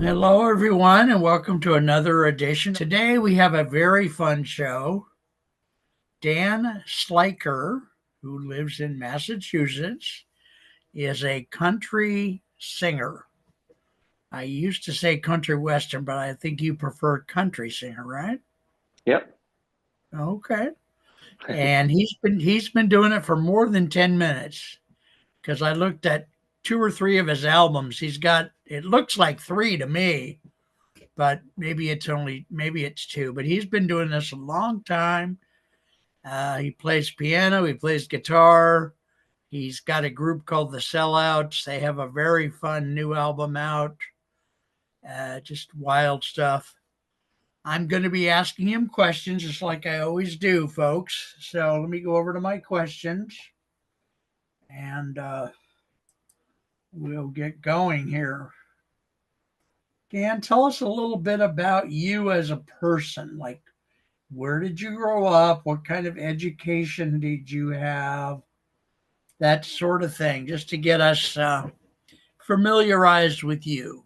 Hello, everyone, and welcome to another edition. Today we have a very fun show. Dan Slyker, who lives in Massachusetts, is a country singer. I used to say country western, but I think you prefer country singer, right? Yep. Okay. And he's been doing it for more than 10 minutes because I looked at two or three of his albums. He's got it looks like three to me, but maybe it's two. But he's been doing this a long time. He plays piano, he plays guitar. He's got a group called the Sellouts. They have a very fun new album out. Just wild stuff. I'm going to be asking him questions just like I always do, folks. So let me go over to my questions and we'll get going here. Dan, tell us a little bit about you as a person. Like, where did you grow up? What kind of education did you have? That sort of thing, just to get us familiarized with you.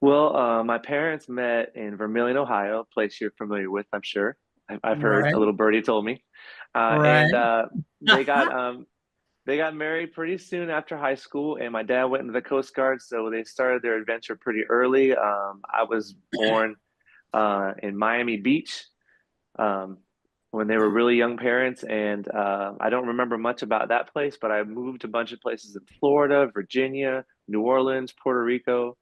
Well, my parents met in Vermilion, Ohio, a place you're familiar with, I'm sure. I've heard Right, a little birdie told me, and right. they got they got married pretty soon after high school, and my dad went into the Coast Guard, so they started their adventure pretty early. I was born in Miami Beach um, when they were really young parents, and I don't remember much about that place, but I moved a bunch of places in Florida, Virginia, New Orleans, Puerto Rico.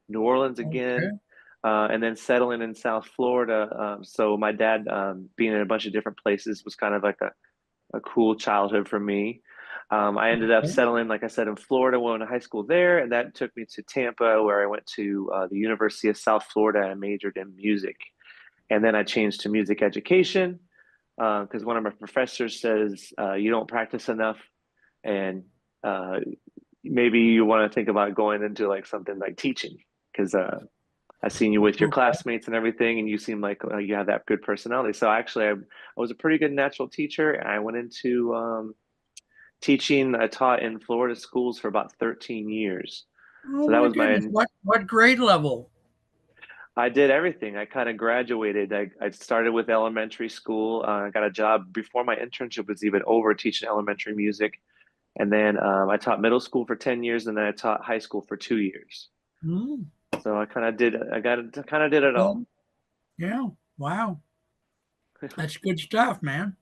New Orleans again, Okay, and then settling in South Florida. So my dad being in a bunch of different places was kind of like a cool childhood for me. I ended up okay, settling, like I said, in Florida, went to high school there, and that took me to Tampa, where I went to the University of South Florida and majored in music. And then I changed to music education because one of my professors says you don't practice enough, and uh, maybe you want to think about going into like something like teaching because I've seen you with your okay. classmates and everything, and you seem like you have that good personality. So actually, I was a pretty good natural teacher, and I went into teaching. I taught in Florida schools for about 13 years. Oh So that my was goodness. my, What grade level? I did everything. I kind of graduated. I started with elementary school. I got a job before my internship was even over teaching elementary music. And then I taught middle school for 10 years, and then I taught high school for 2 years. Hmm. So I kind of did it all. Well, yeah. Wow. That's good stuff, man.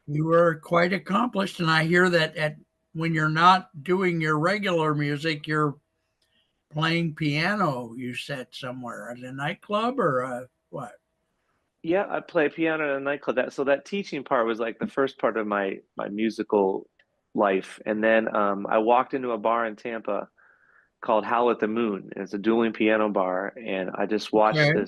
You were quite accomplished, and I hear that at when you're not doing your regular music, you're playing piano. You said somewhere at a nightclub or what? Yeah, I play piano in a nightclub. That teaching part was like the first part of my musical life. And then I walked into a bar in Tampa called Howl at the Moon. It's a dueling piano bar, and I just watched Okay.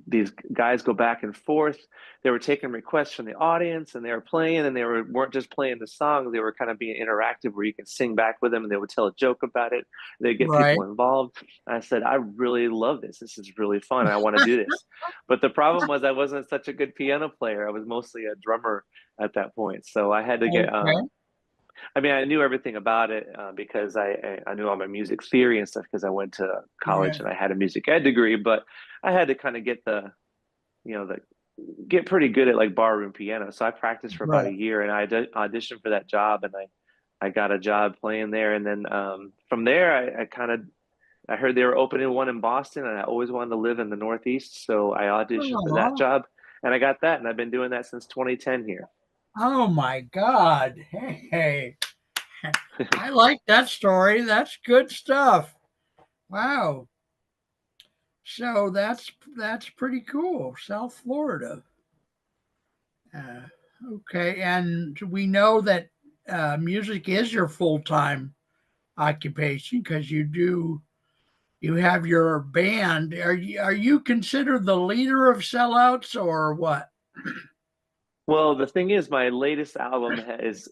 these guys go back and forth. They were taking requests from the audience, and they were playing, and weren't just playing the song. They were kind of being interactive, where you can sing back with them, and they would tell a joke about it. They get people Right. involved. And I said, I really love this. This is really fun. I want to do this. But the problem was I wasn't such a good piano player. I was mostly a drummer at that point, so I had to get Okay. I mean, I knew everything about it because I knew all my music theory and stuff because I went to college Yeah. and I had a music ed degree, but I had to kind of get you know, the get pretty good at like barroom piano. So I practiced for about a Right. year and I auditioned for that job and I got a job playing there. And then from there, I heard they were opening one in Boston and I always wanted to live in the Northeast. So I auditioned for that Oh, job and I got that. And I've been doing that since 2010 here. oh my God. Hey, I like that story. That's good stuff. Wow. So that's pretty cool. South Florida. Uh, okay, and we know that music is your full time occupation because you have your band. Are you considered the leader of sellouts or what? Well, the thing is, my latest album is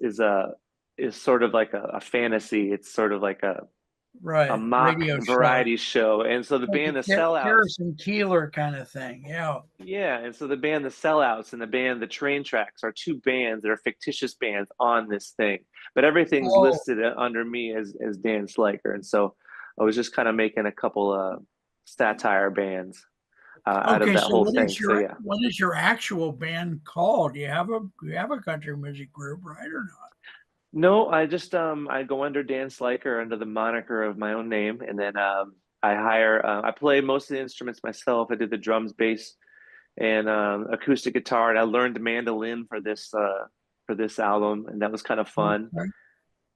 sort of like a fantasy. It's sort of like a Right, mock radio show, variety show. And so the like band The a Sellouts, Harrison Keeler kind of thing. Yeah. yeah, and so the band The Sellouts and the band The Train Tracks are two bands that are fictitious bands on this thing. But everything's Oh, listed under me as Dan Slyker. And so I was just kind of making a couple of satire bands out of Okay, that so whole thing. So yeah. what is your actual band called? You have a country music group, right, or not? No, I just I go under Dan Slyker under the moniker of my own name, and then I hire I play most of the instruments myself. I do the drums, bass, and acoustic guitar, and I learned mandolin for this album, and that was kind of fun. Okay.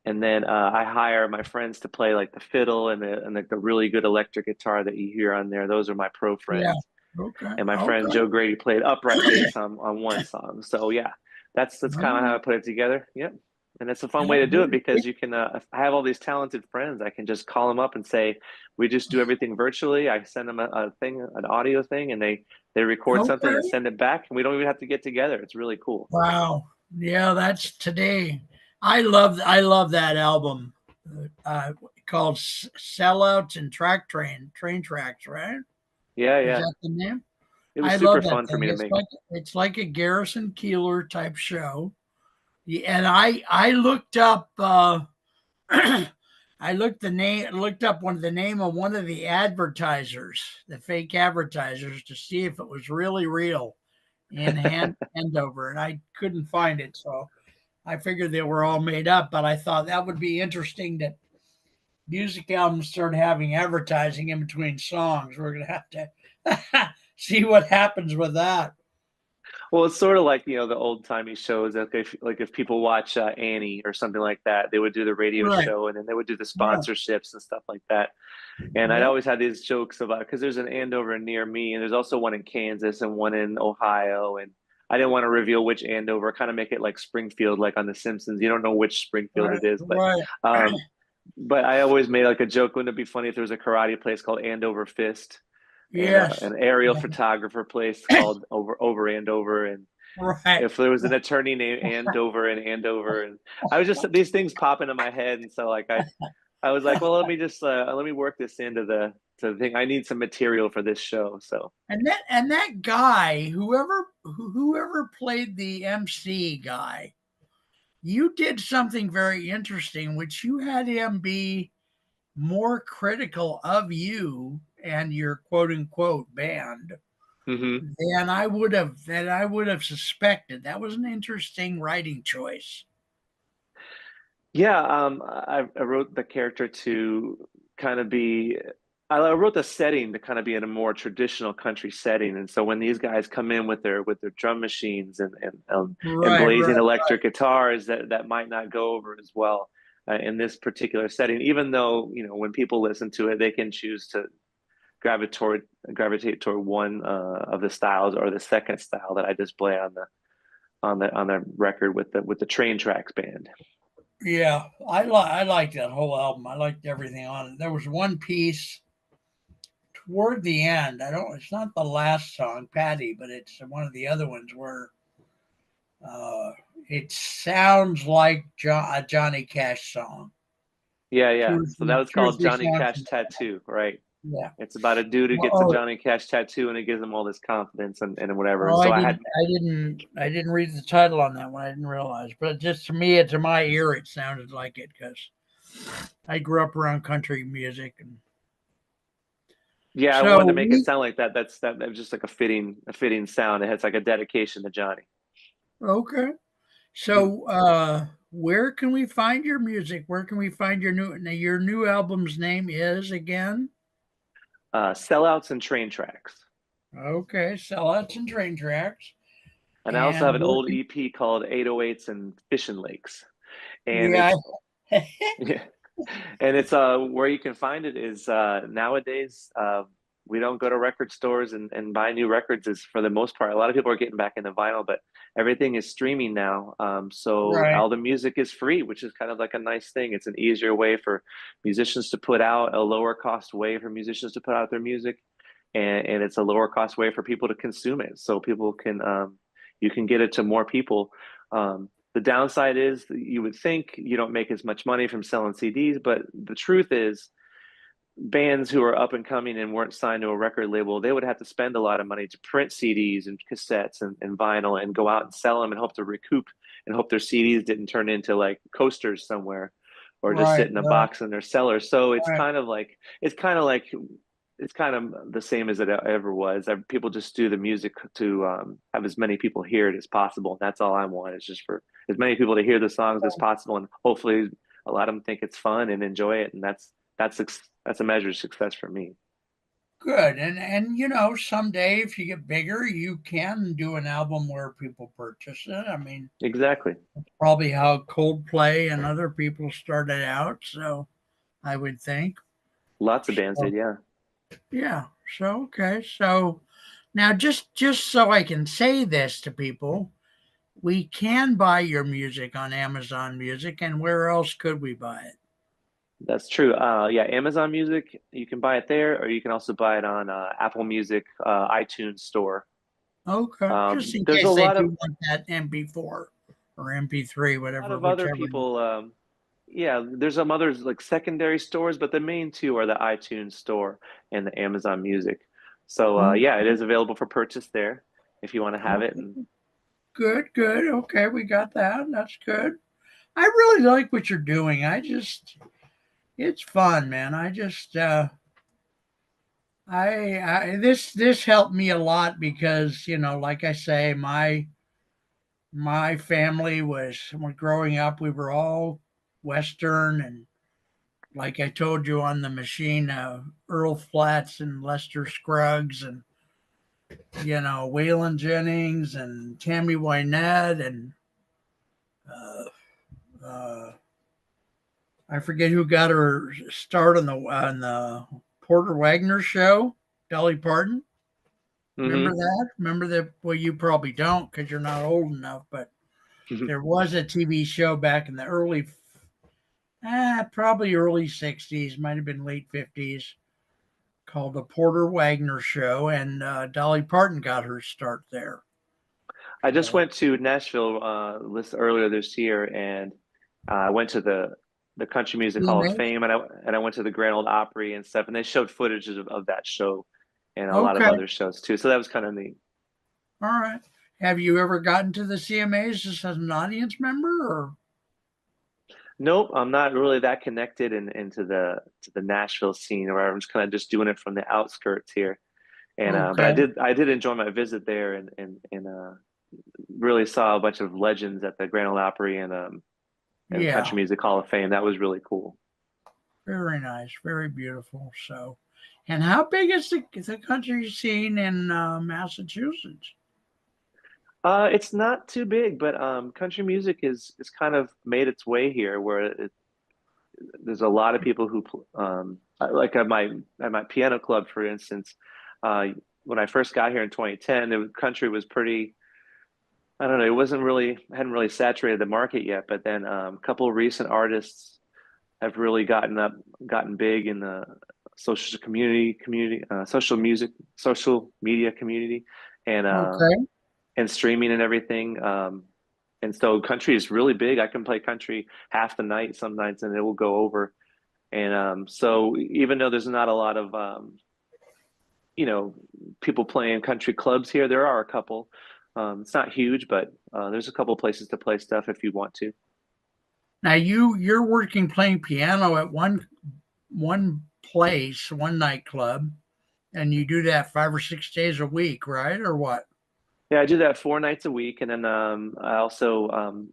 And then I hire my friends to play like the fiddle and the really good electric guitar that you hear on there. Those are my pro Yeah. friends. Okay. And my friend Okay. Joe Grady played upright bass on one song. So yeah, that's kind of how All I put it together. Yep. And it's a fun way right. to do it Very because good. you can I have all these talented friends. I can just call them up and say, we just do everything virtually. I send them a thing, an audio thing, and they record something and Okay. send it back, and we don't even have to get together. It's really cool. Wow. Yeah, that's today. I love that album called Sellouts and Train Tracks, right? Yeah, Is yeah. that the name? It was I super love that fun for thing. me to make. It's like a Garrison Keeler type show. Yeah, and I looked up I looked up one the name of one of the advertisers, the fake advertisers, to see if it was really real in Andover, and I couldn't find it. So I figured they were all made up, but I thought that would be interesting that music albums start having advertising in between songs. We're gonna have to see what happens with that. Well, it's sort of like, the old timey shows. Like if people watch Annie or something like that, they would do the radio Right. show and then they would do the Yeah. sponsorships and stuff like that. And I'd Yeah. always had these jokes about because there's an Andover near me and there's also one in Kansas and one in Ohio. And I didn't want to reveal which Andover, kind of make it like Springfield, like on The Simpsons. You don't know which Springfield Right. it is, Right. um, but I always made like a joke. Wouldn't it be funny if there was a karate place called Andover Fist and Yes. an aerial photographer place called Over Andover and Right. if there was an attorney named Andover and Andover, and I was just these things pop into my head, and so like I was like, well, let me work this into the thing. I need some material for this show, so And that guy, whoever played the MC guy, you did something very interesting, which you had him be more critical of you and your quote unquote band hmm than I would have suspected. That was an interesting writing choice. yeah. I wrote the character to kind of be. I wrote the setting to kind of be in a more traditional country setting, and so when these guys come in with their drum machines and Right, blazing right. electric guitars, that might not go over as well in this particular setting. Even though when people listen to it, they can choose to gravitate toward one of the styles or the second style that I display on the record with the Train Tracks band. Yeah, I liked that whole album. I liked everything on it. There was one piece toward the end. I don't. It's not the last song, Patty, but it's one of the other ones where uh, it sounds like a Johnny Cash song. Yeah, yeah. So that was Two or called three Johnny songs. Cash Tattoo, right? Yeah. It's about a dude who gets a Oh, Johnny Cash tattoo and it gives him all this confidence and whatever. oh, And so I had I didn't read the title on that one. I didn't realize, but just to me, to my ear, it sounded like it because I grew up around country music, and yeah, I so wanted to make it we sound like that. That was just like a fitting sound. It has like a dedication to Johnny. okay. Mhm. So, where can we find your music? Where can we find your new album's name is again? Sellouts and Train Tracks. Okay, Sellouts and Train Tracks. And I also have And an where old can, EP called 808s and Fishing Lakes. And yeah, it's yeah, and it's where you can find it is nowadays we don't go to record stores and buy new records is for the most part. A lot of people are getting back into vinyl, but everything is streaming now. So right. all the music is free, which is kind of like a nice thing. It's an easier way for musicians to put out, a lower cost way for musicians to put out their music, and it's a lower cost way for people to consume it. So people can you can get it to more people. The downside is that you would think you don't make as much money from selling CDs, but the truth is bands who are up and coming and weren't signed to a record label, they would have to spend a lot of money to print CDs and cassettes and vinyl and go out and sell them and hope to recoup and hope their CDs didn't turn into like coasters somewhere. or just Right, sit in a right, box in their cellar. So right. it's kind of like it's kind of the same as it ever was. People just do the music to have as many people hear it as possible. And that's all I want is just for as many people to hear the songs as possible, and hopefully a lot of them think it's fun and enjoy it. And that's a measure of success for me. Good. And someday if you get bigger, you can do an album where people purchase it. I mean, Exactly. probably how Coldplay and other people started out, so I would think. Lots of bands So, did, yeah. yeah. So okay. So now just so I can say this to people, we can buy your music on Amazon Music, and where else could we buy it? That's true. Yeah, Amazon Music, you can buy it there, or you can also buy it on Apple Music, iTunes Store. Okay. Just in There's a case they lot of do want that MP4 or MP3, lot whatever, of other whichever. people. Yeah, there's some others like secondary stores, but the main two are the iTunes Store and the Amazon Music. So Oh, yeah, it is available for purchase there if you want to have it. And good, good. Okay, we got that. That's good. I really like what you're doing. It's fun, man. I this helped me a lot because, like I say, my family when growing up, we were all Western, and like I told you on the machine, Earl Flats and Lester Scruggs and, Waylon Jennings and Tammy Wynette and, uh, uh, I forget who got her start on the Porter Wagner show. Dolly Parton. Remember hmm that? Remember that? Well, you probably don't because you're not old enough. But there was a TV show back in the probably early '60s, might have been late '50s, called the Porter Wagner Show, and Dolly Parton got her start there. I just So, went to Nashville earlier this year, and I went to the Country Music Hall of CMA. Fame, and I went to the Grand Ole Opry and stuff, and they showed footage of that show and a lot of Okay, other shows too. So that was kind of neat. all right. Have you ever gotten to the CMAs just as an audience member, or Nope, I'm not really that connected into the Nashville scene, or I'm just kind of just doing it from the outskirts here. And but okay? I did enjoy my visit there, and really saw a bunch of legends at the Grand Ole Opry and Country Yeah, Music Hall of Fame. That was really cool. very nice, very beautiful. So, and how big is the country scene in Massachusetts? It's not too big, but country music is kind of made its way here, where there's a lot of people who like at my piano club, for instance. Uh, when I first got here in 2010, the country was pretty. I don't know. It wasn't really hadn't really saturated the market yet, but then a couple of recent artists have really gotten big in the social media community, and Okay. streaming and everything. And so country is really big. I can play country half the night some nights, and it will go over. And so even though there's not a lot of you know people playing country clubs here, there are a couple. It's not huge, but there's a couple places to play stuff if you want to. Now you're working playing piano at one place, one nightclub, and you do that 5 or 6 days a week, right? Or what? Yeah, I do that 4 nights a week, and then I also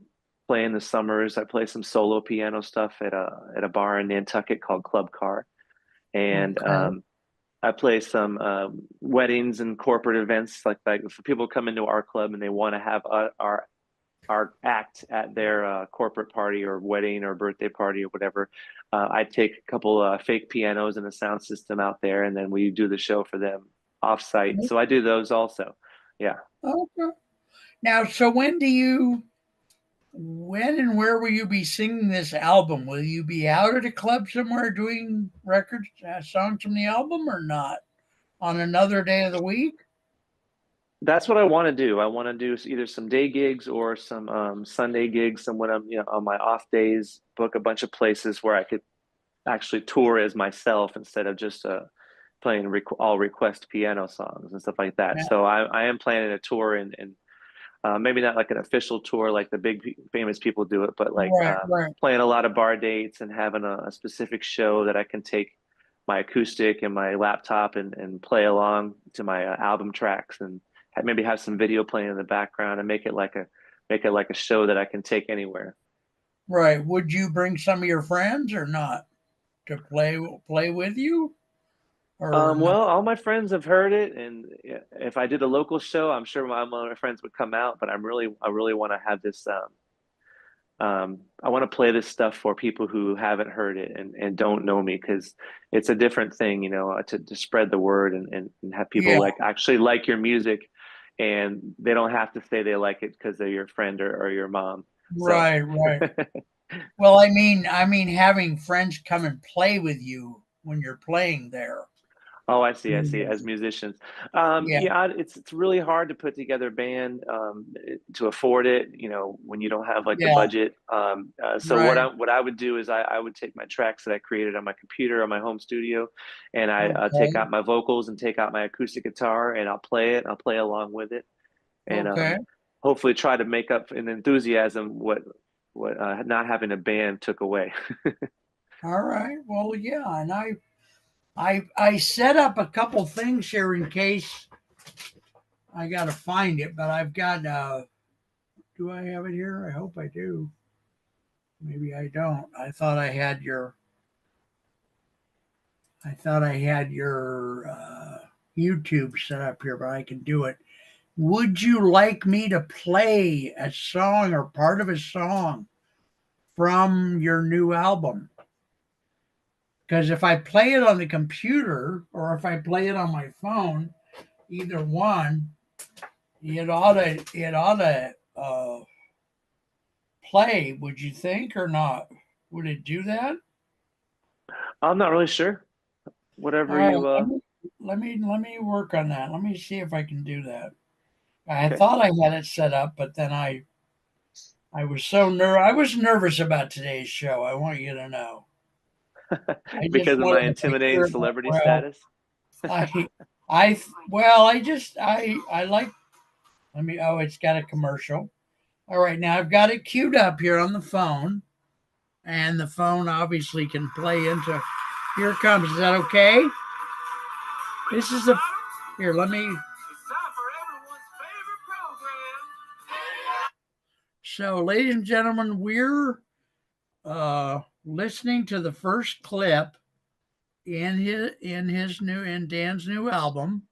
play in the summers. I play some solo piano stuff at a bar in Nantucket called Club Car, and Okay. I play some weddings and corporate events. Like if people come into our club and they want to have our act at their corporate party or wedding or birthday party or whatever, I take a couple fake pianos and a sound system out there, and then we do the show for them off site. So I do those also. Yeah. Okay. Now, so when and where will you be singing this album? Will you be out at a club somewhere doing records, songs from the album, or not? On another day of the week? That's what I want to do. I want to do either some day gigs or some Sunday gigs. And when I'm, on my off days, book a bunch of places where I could actually tour as myself instead of just playing all request piano songs and stuff like that. Now, So I am planning a tour in maybe not like an official tour like the big famous people do it, but like Right. playing a lot of bar dates and having a specific show that I can take my acoustic and my laptop and play along to my album tracks and maybe have some video playing in the background and make it like a show that I can take anywhere. Right. Would you bring some of your friends or not to play with you or not? Well, all my friends have heard it, and if I did a local show, I'm sure one of my friends would come out. But I really want to have this. I want to play this stuff for people who haven't heard it and don't know me because it's a different thing, you know, to spread the word and have people Yeah. like actually like your music, and they don't have to say they like it because they're your friend or your mom. So. Right. Well, I mean, having friends come and play with you when you're playing there. Oh, I see. I see. As musicians, Yeah. yeah, it's really hard to put together a band to afford it. You know, when you don't have like the Yeah. budget. So Right. what I would do is I would take my tracks that I created on my computer on my home studio, and I take Okay. out my vocals and take out my acoustic guitar and I'll play it. I'll play along with it, and Okay. hopefully try to make up in enthusiasm what not having a band took away. All right. Well, yeah, and I set up a couple things here in case I got to find it, but I've got do I have it here? I hope I do. Maybe I don't. I thought I had your YouTube set up here, but I can do it. Would you like me to play a song or part of a song from your new album? Because if I play it on the computer or if I play it on my phone, either one, it ought to play. Would you think or not? Would it do that? I'm not really sure. All Whatever right, you let me work on that. Let me see if I can do that. I okay. thought I had it set up, but then I was I was nervous about today's show. I want you to know. I just Because of my wanted to make intimidating sure that celebrity status. I well, I like. Let me. Oh, it's got a commercial. All right, now I've got it queued up here on the phone, and the phone obviously can play into. Here it comes. Is that okay? This is a. Here, let me. So, ladies and gentlemen, we're listening to the first clip in Dan's new album,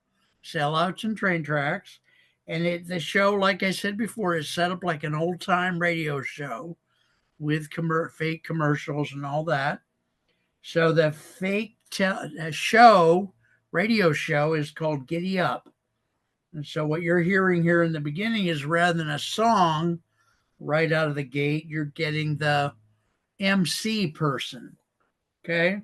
Sellouts and Train Tracks. And the show, like I said before, is set up like an old time radio show with fake commercials and all that. So the radio show is called Giddy Up. And so what you're hearing here in the beginning is rather than a song right out of the gate, you're getting the MC person. Okay.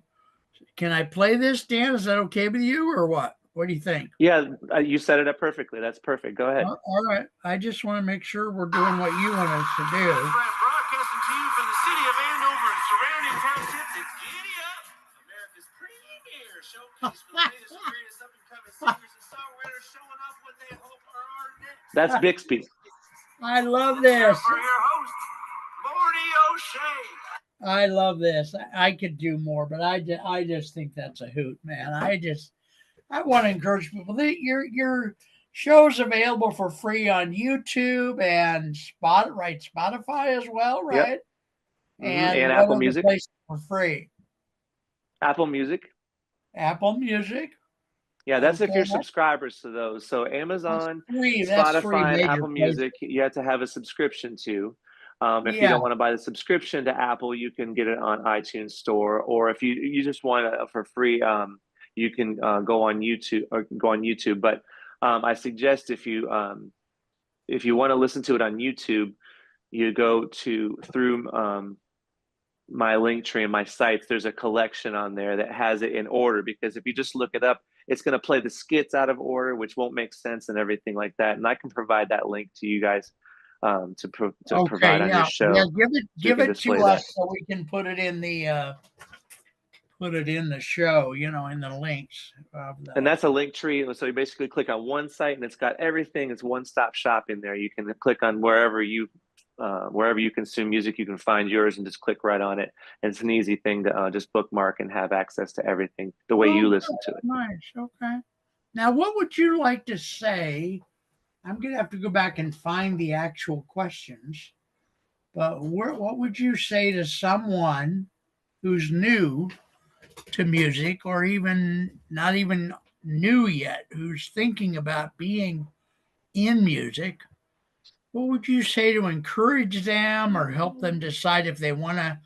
Can I play this, Dan? Is that okay with you or what? What do you think? Yeah, you set it up perfectly. That's perfect. Go ahead. All right. I just want to make sure we're doing what you want us to do. Broadcasting to you from the city of Andover and surrounding townships, it's Giddy Up, America's premier showcase for the latest and greatest up-and-coming singers and songwriters showing off what they hope are our next. That's Bixby. I love this. For your host, Morty O'Shea. I love this. I could do more, but I just think that's a hoot, man. I want to encourage people that your show's available for free on YouTube and Spotify as well, right? Yep. And And what Apple other Music. places for free? Apple Music. Apple Music. Yeah, that's if Okay, you're subscribers to those. So Amazon, that's three Spotify, and major Apple places. Music, you have to have a subscription to. If you Yeah. don't want to buy the subscription to Apple, you can get it on iTunes Store, or if you just want it for free, you can go on YouTube. But I suggest if you want to listen to it on YouTube, you go through my link tree and my sites. There's a collection on there that has it in order, because if you just look it up, it's going to play the skits out of order, which won't make sense and everything like that. And I can provide that link to you guys to provide on your show. Yeah, So give can it to display us that. so we can put it in the put it in the show, in the links of And the. that's a link tree. So you basically click on one site, and it's got everything. It's one-stop shop in there. You can click on wherever you consume music. You can find yours and just click right on it. And it's an easy thing to just bookmark and have access to everything the way you Oh, listen to it. nice. Okay. Now, what would you like to say? I'm going to have to go back and find the actual questions. But what would you say to someone who's new to music, or even not even new yet, who's thinking about being in music? What would you say to encourage them or help them decide if they want to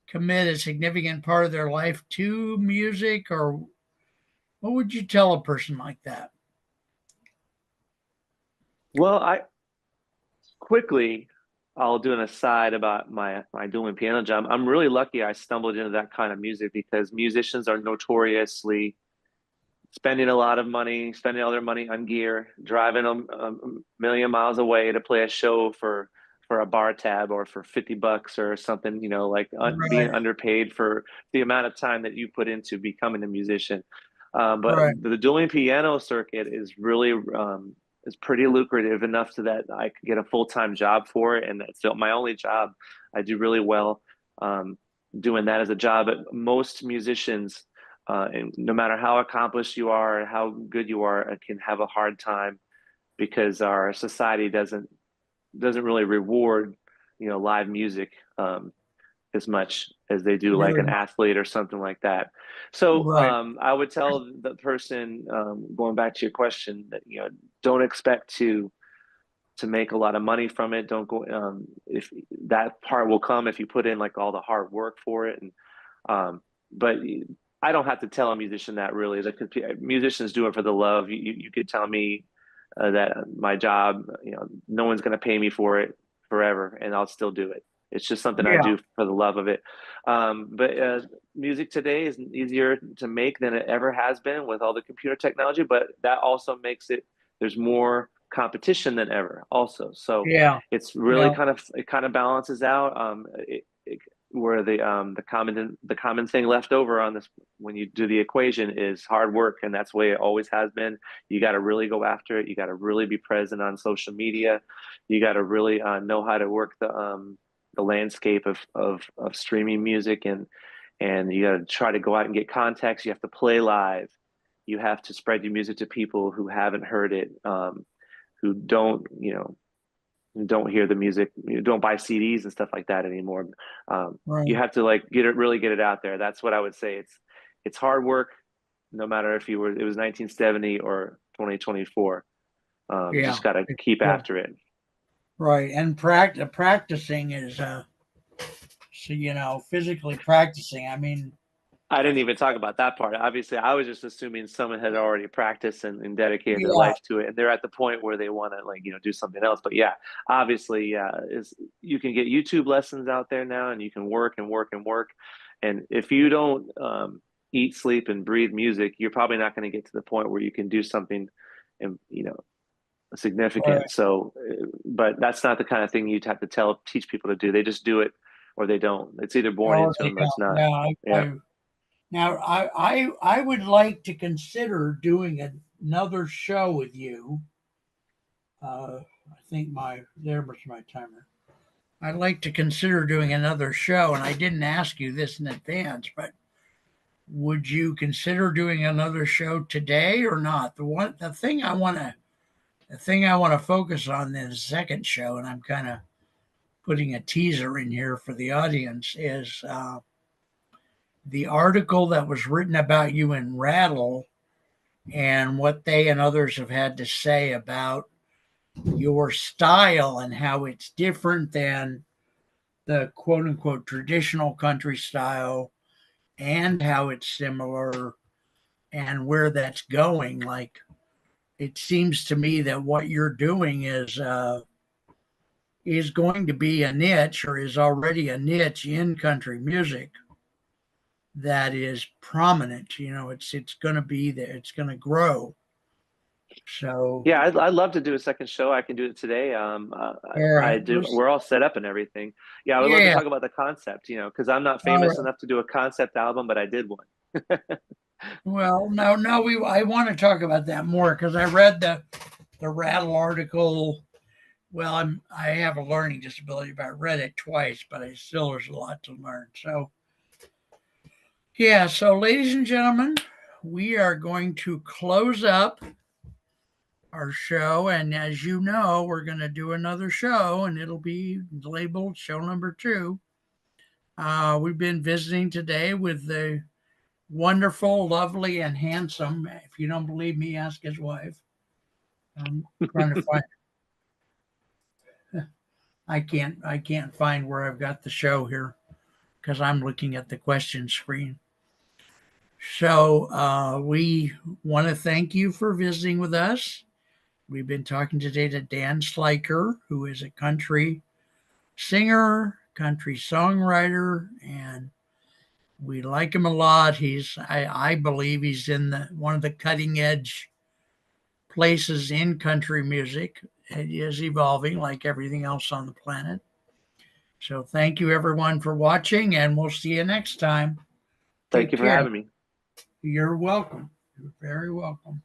commit a significant part of their life to music? Or what would you tell a person like that? Well, I'll do an aside about my dueling piano job. I'm really lucky I stumbled into that kind of music because musicians are notoriously spending a lot of money, spending all their money on gear, driving a million miles away to play a show for a bar tab or for $50 or something, like being Right, underpaid for the amount of time that you put into becoming a musician. But right. the dueling piano circuit is really is pretty lucrative enough so that I could get a full-time job for it, and that's my only job. I do really well doing that as a job. But most musicians, and no matter how accomplished you are and how good you are, can have a hard time because our society doesn't really reward live music as much as they do like Very an much. athlete or something like that. So Right. I would tell the person, going back to your question, that don't expect to make a lot of money from it. Don't go if that part will come if you put in like all the hard work for it. And but I don't have to tell a musician that really. Musicians do it for the love. You could tell me that my job, no one's going to pay me for it forever, and I'll still do it. It's just something I Yeah. do for the love of it. But music today is easier to make than it ever has been with all the computer technology. But that also makes there's more competition than ever also. So Yeah. it's really Yeah. it kind of balances out. Where the common thing left over on this when you do the equation is hard work, and that's the way it always has been. You got to really go after it. You got to really be present on social media. You got to really know how to work the landscape of streaming music, and you got to try to go out and get contacts. You have to play live. You have to spread your music to people who haven't heard it, who don't hear the music, don't buy CDs and stuff like that anymore. You Right. have to like really get it out there. That's what I would say. It's hard work, no matter if it was 1970 or 2024. Yeah. Just got to keep Yeah. after it. Right. And practicing is, so, physically practicing. I mean, I didn't even talk about that part. Obviously, I was just assuming someone had already practiced and dedicated their yeah. life to it, and they're at the point where they want to do something else. But yeah, obviously, yeah, is you can get YouTube lessons out there now, and you can work and work and work. And if you don't eat, sleep, and breathe music, you're probably not going to get to the point where you can do something, and Right. significant. So, but that's not the kind of thing you'd have to teach people to do. They just do it or they don't. It's either born Oh, into them or yeah. it's not. Yeah. Yeah. Now, I would like to consider doing another show with you. I think there was my timer. I'd like to consider doing another show, and I didn't ask you this in advance, but would you consider doing another show today or not? The thing I want to focus on in the second show, and I'm kind of putting a teaser in here for the audience, is the article that was written about you in Rattle and what they and others have had to say about your style and how it's different than the quote unquote traditional country style, and how it's similar and where that's going. Like, it seems to me that what you're doing is going to be a niche, or is already a niche in country music that is prominent. It's going to be there. It's going to grow. So, Yeah, I'd love to do a second show. I can do it today. all I right. do. We're all set up and everything. Yeah, I would love to Yeah. talk about the concept, because I'm not All famous right. enough to do a concept album, but I did one. Well, no, I want to talk about that more because I read the Rattle article. Well, I have a learning disability, but I read it twice, but I still there's a lot to learn. So, yeah. So, ladies and gentlemen, we are going to close up our show, and as you know, we're going to do another show, and it'll be labeled show number 2. We've been visiting today with the wonderful, lovely, and handsome. If you don't believe me, ask his wife. I'm trying to find. I can't find where I've got the show here because I'm looking at the question screen. So we want to thank you for visiting with us. We've been talking today to Dan Slyker, who is a country singer, country songwriter, and we like him a lot. I believe he's in one of the cutting edge places in country music. It is evolving like everything else on the planet. So thank you everyone for watching, and we'll see you next time. Thank Take you for care. having me. You're welcome. You're very welcome.